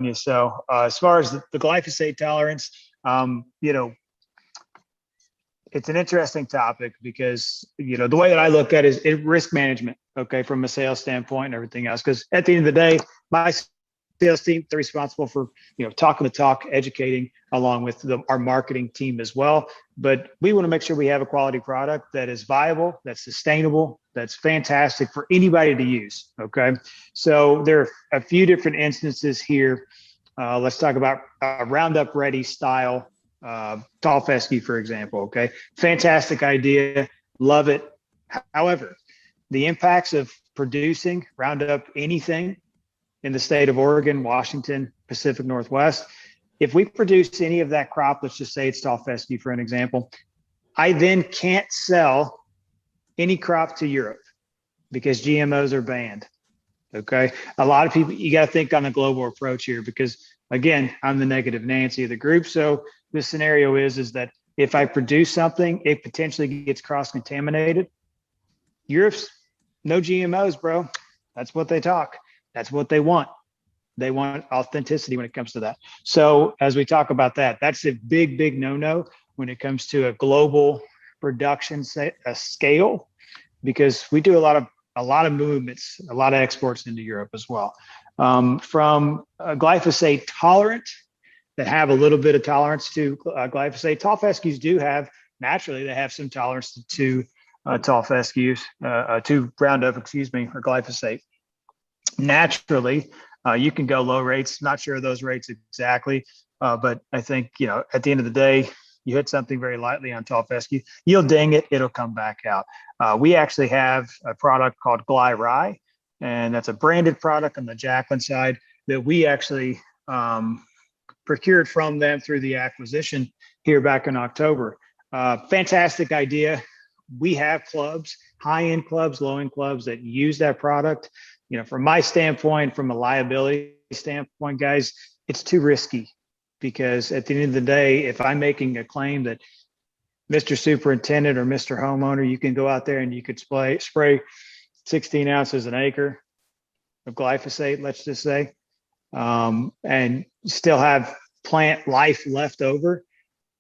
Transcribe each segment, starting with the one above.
you. So as far as the glyphosate tolerance, it's an interesting topic because, the way that I look at it is risk management, okay, from a sales standpoint and everything else. Because at the end of the day, my sales team, they're responsible for, talking the talk, educating along with our marketing team as well. But we want to make sure we have a quality product that is viable, that's sustainable, that's fantastic for anybody to use. Okay. So there are a few different instances here. Let's talk about Roundup Ready style tall fescue, for example. Okay. Fantastic idea. Love it. However, the impacts of producing Roundup anything in the state of Oregon, Washington, Pacific Northwest, if we produce any of that crop, let's just say it's tall fescue for an example, I then can't sell any crop to Europe because GMOs are banned. Okay. A lot of people, you got to think on a global approach here because, again, I'm the negative Nancy of the group. So the scenario is that if I produce something, it potentially gets cross-contaminated. Europe's no GMOs, bro. That's what they talk. That's what they want. They want authenticity when it comes to that. So as we talk about that, that's a big, big no-no when it comes to a global production scale, because we do a lot of movements, a lot of exports into Europe as well. From glyphosate tolerant that have a little bit of tolerance to glyphosate, tall fescues do have, naturally, they have some tolerance to tall fescues, to Roundup, or glyphosate. Naturally, you can go low rates. Not sure of those rates exactly, but I think, at the end of the day, you hit something very lightly on tall fescue, you'll ding it, it'll come back out. We actually have a product called Gly Rye, and that's a branded product on the Jacqueline side that we actually procured from them through the acquisition here back in October. Fantastic idea. We have clubs, high-end clubs, low-end clubs that use that product. From my standpoint, from a liability standpoint, guys, it's too risky because at the end of the day, if I'm making a claim that Mr. Superintendent or Mr. Homeowner, you can go out there and you could spray 16 ounces an acre of glyphosate, let's just say, and still have plant life left over.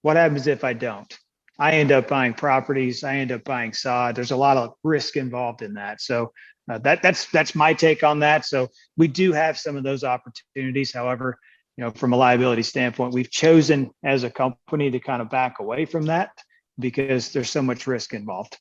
What happens if I don't? I end up buying properties. I end up buying sod. There's a lot of risk involved in that. So that's my take on that. So we do have some of those opportunities. However, from a liability standpoint, we've chosen as a company to kind of back away from that because there's so much risk involved.